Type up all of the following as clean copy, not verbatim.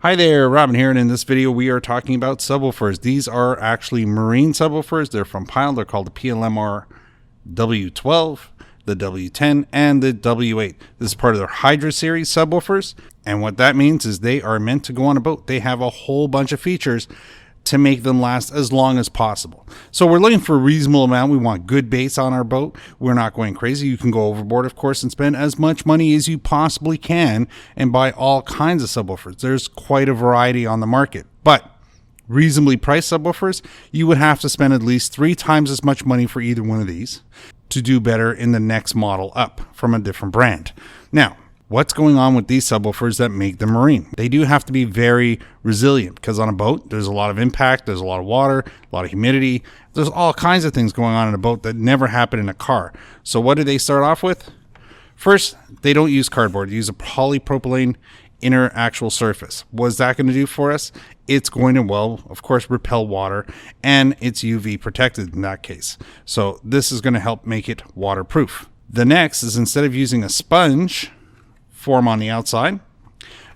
Hi there, Robin here, and in this video we are talking about subwoofers. These are actually marine subwoofers. They're from Pyle. They're called the PLMRW12, the W10, and the W8. This is part of their Hydra series subwoofers, and what that means is they are meant to go on a boat. They have a whole bunch of features to make them last as long as possible. So we're looking for a reasonable amount. We want good bass on our boat. We're not going crazy. You can go overboard, of course, and spend as much money as you possibly can and buy all kinds of subwoofers. There's quite a variety on the market, but reasonably priced subwoofers, you would have to spend at least 3 times as much money for either one of these to do better in the next model up from a different brand. Now, what's going on with these subwoofers that make them marine? They do have to be very resilient because on a boat, there's a lot of impact, there's a lot of water, a lot of humidity. There's all kinds of things going on in a boat that never happen in a car. So what do they start off with? First, they don't use cardboard. They use a polypropylene inner actual surface. What is that going to do for us? It's going to, well, of course, repel water, and it's UV protected in that case. So this is going to help make it waterproof. The next is instead of using a sponge form on the outside,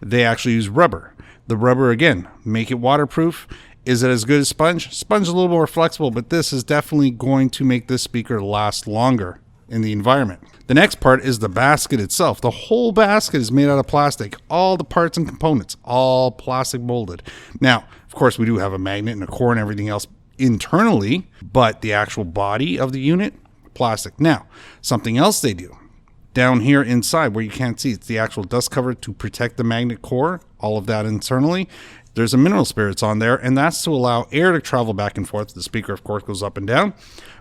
they actually use rubber. The rubber, again, make it waterproof. Is it as good as sponge? Sponge is a little more flexible, but this is definitely going to make this speaker last longer in the environment. The next part is the basket itself. The whole basket is made out of plastic. All the parts and components, all plastic molded. Now, of course, we do have a magnet and a core and everything else internally, but the actual body of the unit, plastic. Now, something else they do down here inside where you can't see, it's the actual dust cover to protect the magnet core, all of that internally. There's a mineral spirits on there, and that's to allow air to travel back and forth. The speaker, of course, goes up and down,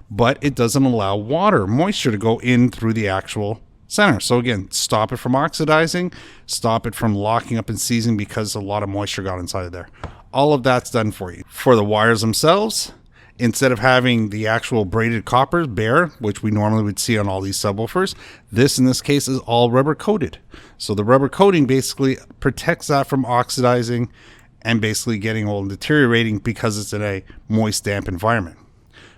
but it doesn't allow water, moisture to go in through the actual center. So again, stop it from oxidizing, stop it from locking up and seizing because a lot of moisture got inside of there. All of that's done for you. For the wires themselves, instead of having the actual braided copper bare, which we normally would see on all these subwoofers, this in this case is all rubber coated. So the rubber coating basically protects that from oxidizing and basically getting old and deteriorating because it's in a moist, damp environment.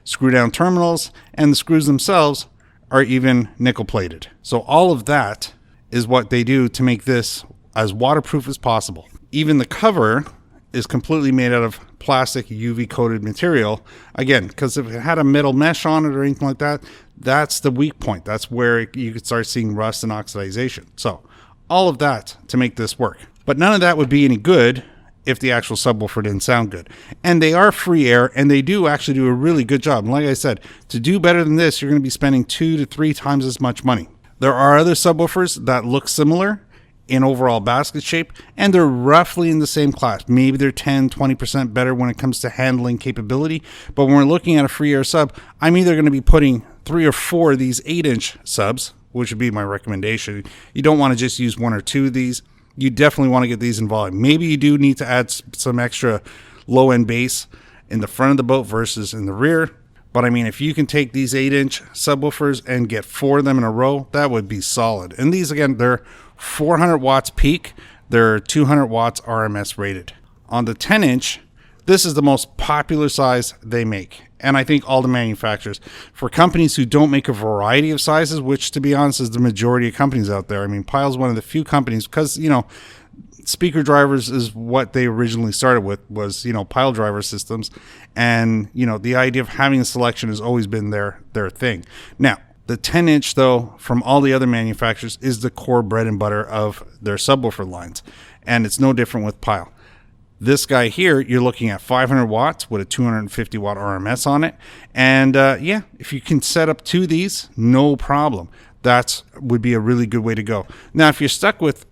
Screw down terminals and the screws themselves are even nickel plated. So all of that is what they do to make this as waterproof as possible. Even the cover is completely made out of plastic UV coated material. Again, because if it had a metal mesh on it or anything like that, that's the weak point. That's where you could start seeing rust and oxidization. So all of that to make this work. But none of that would be any good if the actual subwoofer didn't sound good. And they are free air, and they do actually do a really good job. And like I said, to do better than this, you're going to be spending 2 to 3 times as much money. There are other subwoofers that look similar in overall basket shape, and they're roughly in the same class. Maybe they're 10-20% better when it comes to handling capability, but when we're looking at a free air sub, I'm either going to be putting 3 or 4 of these 8-inch subs, which would be my recommendation. You don't want to just use 1 or 2 of these. You definitely want to get these in volume. Maybe you do need to add some extra low-end bass in the front of the boat versus in the rear. But I mean, if you can take these 8-inch subwoofers and get 4 of them in a row, that would be solid. And these, again, they're 400 watts peak. They're 200 watts RMS rated. On the 10-inch, this is the most popular size they make. And I think all the manufacturers, for companies who don't make a variety of sizes, which to be honest is the majority of companies out there. I mean, Pyle's one of the few companies because, you know, speaker drivers is what they originally started with was, you know, Pyle driver systems. And, you know, the idea of having a selection has always been their thing. Now, the 10-inch, though, from all the other manufacturers is the core bread and butter of their subwoofer lines. And it's no different with Pyle. This guy here, you're looking at 500 watts with a 250 watt RMS on it. And yeah, if you can set up 2 of these, no problem. That would be a really good way to go. Now, if you're stuck with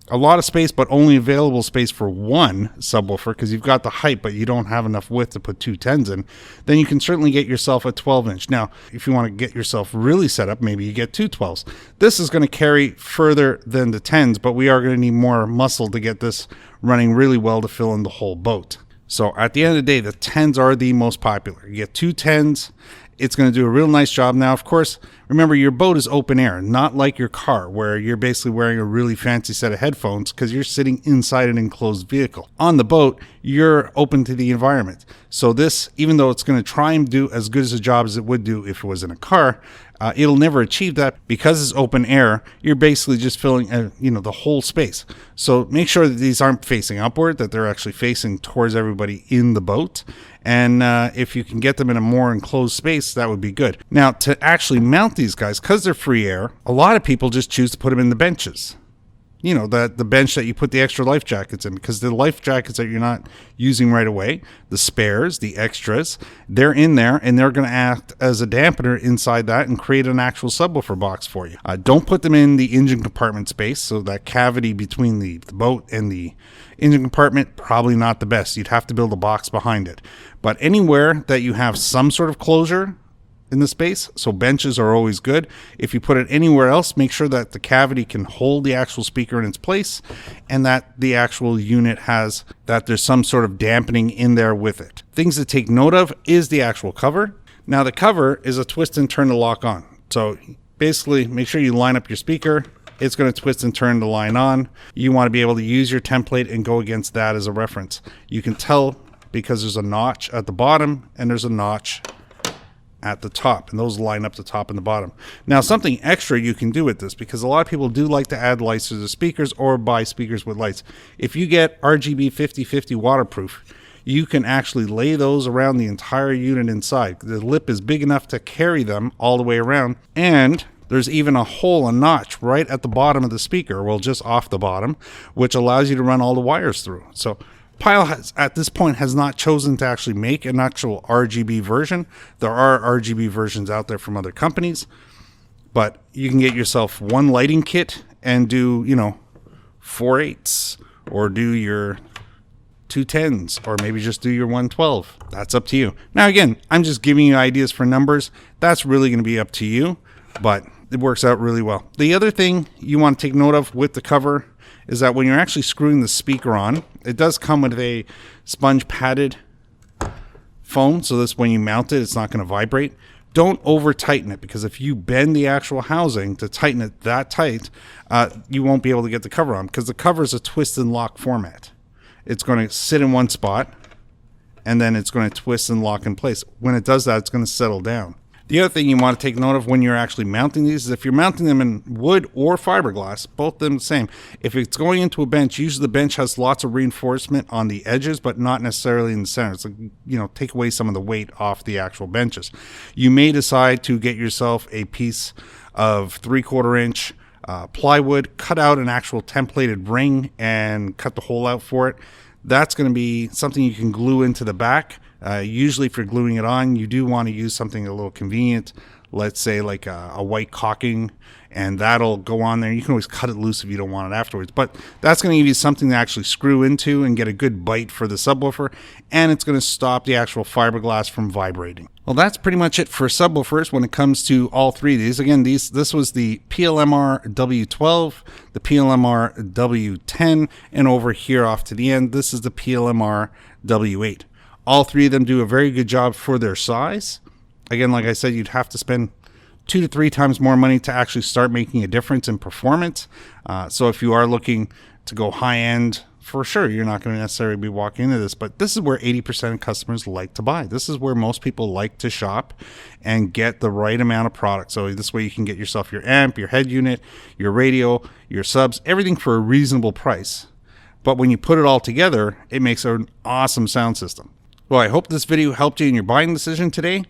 a lot of space, but only available space for 1 subwoofer, because you've got the height, but you don't have enough width to put 2 10s in, then you can certainly get yourself a 12-inch. Now, if you want to get yourself really set up, maybe you get 2 12s. This is going to carry further than the 10s, but we are going to need more muscle to get this running really well to fill in the whole boat. So at the end of the day, the 10s are the most popular. You get 2 10s. It's going to do a real nice job. Now, of course, remember your boat is open air, not like your car where you're basically wearing a really fancy set of headphones because you're sitting inside an enclosed vehicle. On the boat, you're open to the environment. So this, even though it's going to try and do as good as a job as it would do if it was in a car, It'll never achieve that because it's open air. You're basically just filling, the whole space. So make sure that these aren't facing upward, that they're actually facing towards everybody in the boat. And if you can get them in a more enclosed space, that would be good. Now, to actually mount these guys, because they're free air, a lot of people just choose to put them in the benches. The bench that you put the extra life jackets in, because the life jackets that you're not using right away, the spares, the extras, they're in there, and they're going to act as a dampener inside that and create an actual subwoofer box for you. Don't put them in the engine compartment space, so that cavity between the boat and the engine compartment, probably not the best. You'd have to build a box behind it. But anywhere that you have some sort of closure in the space, so benches are always good. If you put it anywhere else, make sure that the cavity can hold the actual speaker in its place, and that the actual unit that there's some sort of dampening in there with it. Things to take note of is the actual cover. Now, the cover is a twist and turn to lock on. So basically, make sure you line up your speaker. It's going to twist and turn to line on. You want to be able to use your template and go against that as a reference. You can tell because there's a notch at the bottom and there's a notch at the top, and those line up the top and the bottom. Now, something extra you can do with this, because a lot of people do like to add lights to the speakers or buy speakers with lights. If you get RGB 5050 waterproof, you can actually lay those around the entire unit inside. The lip is big enough to carry them all the way around, and there's even a notch right at the bottom of the speaker, well, just off the bottom, which allows you to run all the wires through. So Pyle at this point has not chosen to actually make an actual RGB version. There are RGB versions out there from other companies, but you can get yourself one lighting kit and do, 4/8s, or do your 210s, or maybe just do your 112. That's up to you. Now, again, I'm just giving you ideas for numbers. That's really going to be up to you, but it works out really well. The other thing you want to take note of with the cover is that when you're actually screwing the speaker on, it does come with a sponge padded foam, so this when you mount it, it's not going to vibrate. Don't over tighten it, because if you bend the actual housing to tighten it that tight, you won't be able to get the cover on, because the cover is a twist and lock format. It's going to sit in one spot, and then it's going to twist and lock in place. When it does that, it's going to settle down. The other thing you want to take note of when you're actually mounting these is if you're mounting them in wood or fiberglass, both of them the same. If it's going into a bench, usually the bench has lots of reinforcement on the edges, but not necessarily in the center. It's like, take away some of the weight off the actual benches. You may decide to get yourself a piece of 3/4 inch plywood, cut out an actual templated ring and cut the hole out for it. That's going to be something you can glue into the back. Usually if you're gluing it on, you do want to use something a little convenient, let's say like a white caulking, and that'll go on there. You can always cut it loose if you don't want it afterwards, but that's going to give you something to actually screw into and get a good bite for the subwoofer, and it's going to stop the actual fiberglass from vibrating. Well, that's pretty much it for subwoofers when it comes to all three of these. Again, this was the PLMRW12, the PLMRW10, and over here off to the end, this is the PLMRW8. All three of them do a very good job for their size. Again, like I said, you'd have to spend 2 to 3 times more money to actually start making a difference in performance. So if you are looking to go high end, for sure, you're not going to necessarily be walking into this, but this is where 80% of customers like to buy. This is where most people like to shop and get the right amount of product. So this way you can get yourself your amp, your head unit, your radio, your subs, everything for a reasonable price. But when you put it all together, it makes an awesome sound system. Well, I hope this video helped you in your buying decision today.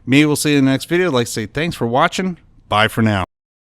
Maybe we'll see you in the next video. I'd like to say thanks for watching. Bye for now.